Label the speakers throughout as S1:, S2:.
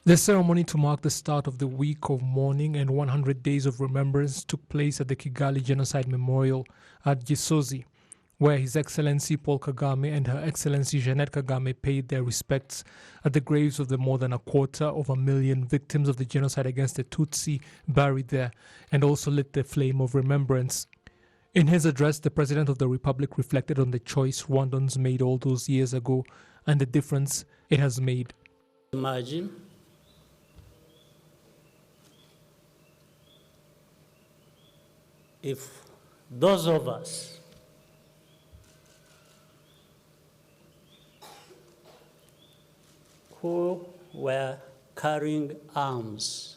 S1: The ceremony to mark the start of the week of mourning and 100 days of remembrance took place at the Kigali Genocide Memorial at Gisozi, where His Excellency Paul Kagame and Her Excellency Jeannette Kagame paid their respects at the graves of the more than 250,000 victims of the genocide against the Tutsi buried there, and also lit the flame of remembrance. In his address, the President of the Republic reflected on the choice Rwandans made all those years ago and the difference it has made.
S2: Imagine if those of us who were carrying arms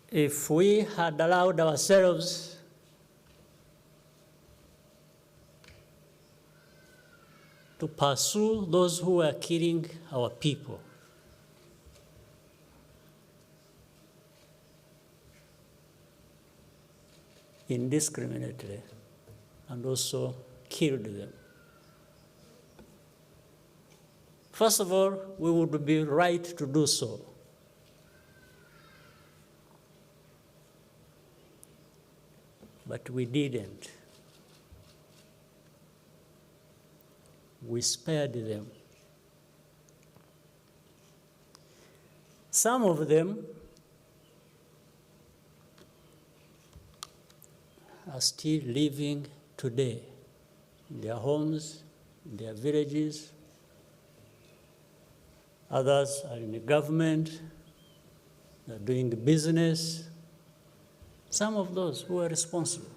S2: if we had allowed ourselves to pursue those who were killing our people, indiscriminately, and also killed them. First of all, we would be right to do so. But we didn't. We spared them. Some of them are still living today in their homes, in their villages. Others are in the government, they're doing the business. Some of those who are responsible.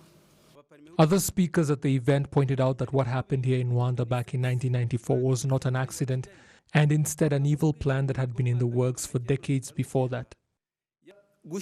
S1: Other speakers at the event pointed out that what happened here in Rwanda back in 1994 was not an accident, and instead an evil plan that had been in the works for decades before that. The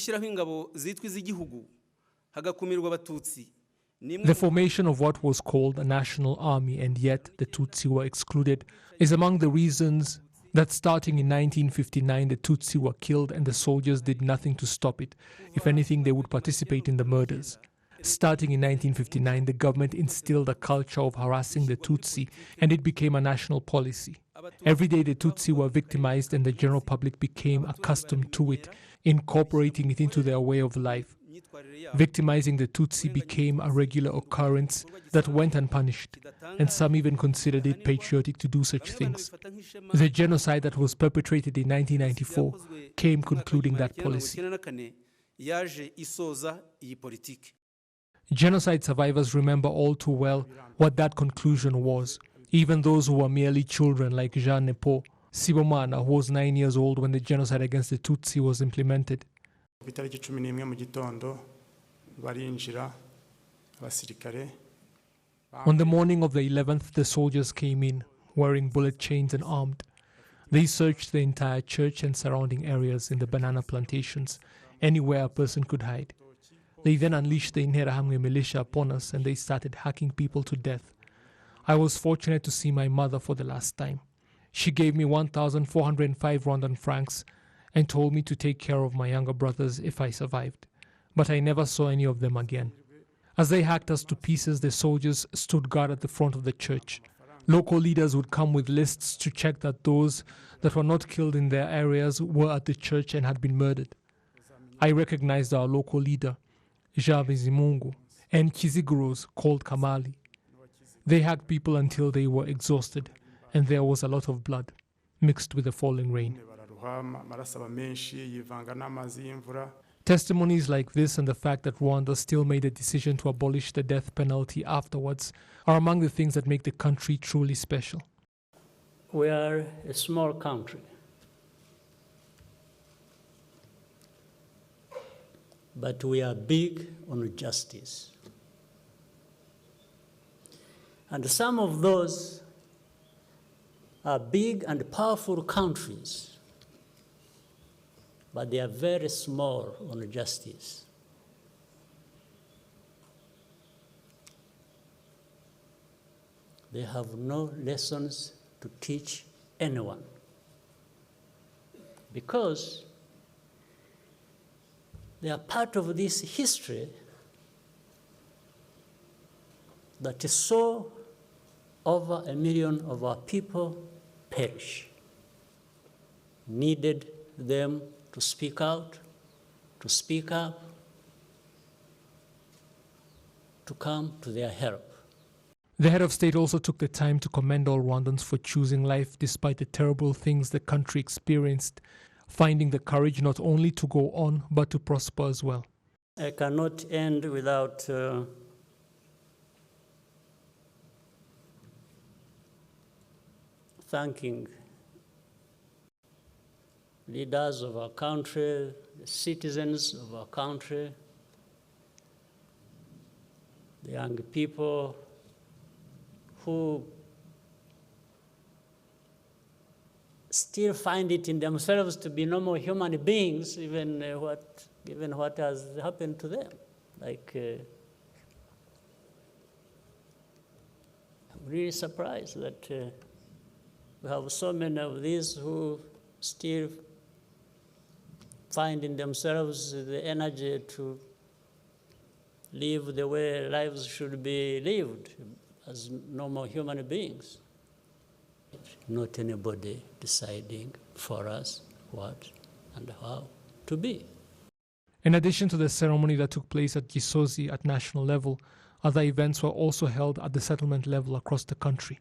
S1: formation of what was called a national army, and yet the Tutsi were excluded, is among the reasons that starting in 1959 the Tutsi were killed and the soldiers did nothing to stop it. If anything, they would participate in the murders. Starting in 1959, the government instilled a culture of harassing the Tutsi, and it became a national policy. Every day the Tutsi were victimized and the general public became accustomed to it, incorporating it into their way of life. Victimizing the Tutsi became a regular occurrence that went unpunished, and some even considered it patriotic to do such things. The genocide that was perpetrated in 1994 came concluding that policy. Genocide survivors remember all too well what that conclusion was. Even those who were merely children like Jean Nepo, Sibomana, who was 9 years old when the genocide against the Tutsi was implemented. On the morning of the 11th, the soldiers came in, wearing bullet chains and armed. They searched the entire church and surrounding areas in the banana plantations, anywhere a person could hide. They then unleashed the Interahamwe militia upon us and they started hacking people to death. I was fortunate to see my mother for the last time. She gave me 1,405 Rwandan francs and told me to take care of my younger brothers if I survived. But I never saw any of them again. As they hacked us to pieces, the soldiers stood guard at the front of the church. Local leaders would come with lists to check that those that were not killed in their areas were at the church and had been murdered. I recognized our local leader, Jabizimungu, and Kiziguros called Kamali. They hacked people until they were exhausted, and there was a lot of blood, mixed with the falling rain. Testimonies like this and the fact that Rwanda still made a decision to abolish the death penalty afterwards are among the things that make the country truly special.
S2: We are a small country. But we are big on justice. And some of those are big and powerful countries, but they are very small on justice. They have no lessons to teach anyone because they are part of this history that saw over 1 million of our people perish needed them to speak out, to speak up, to come to their help.
S1: The head of state also took the time to commend all Rwandans for choosing life despite the terrible things the country experienced, finding the courage not only to go on but to prosper as well.
S2: I cannot end without thanking leaders of our country, the citizens of our country, the young people who still find it in themselves to be normal human beings, even given what has happened to them. Like, I'm really surprised that we have so many of these who still find in themselves the energy to live the way lives should be lived as normal human beings. Not anybody deciding for us what and how to be.
S1: In addition to the ceremony that took place at Gisozi at national level, other events were also held at the settlement level across the country.